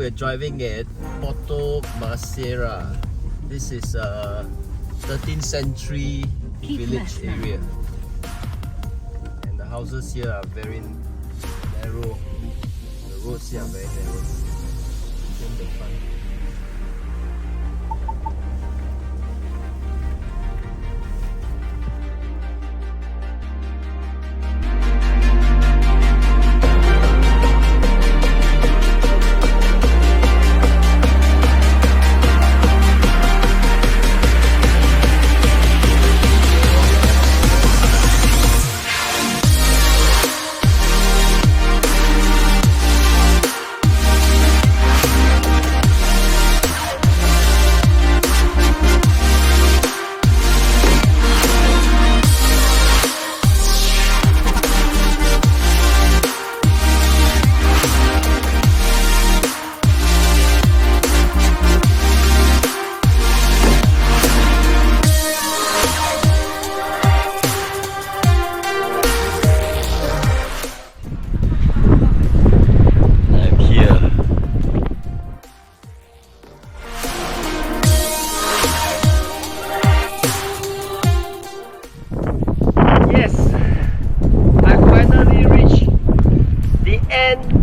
we're driving at Ponte Maceira. This is a 13th century village area. And the houses here are very narrow. The roads here are very narrow. In the front.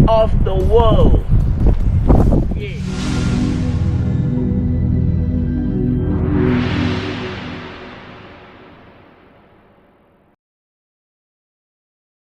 Of the world. Yeah.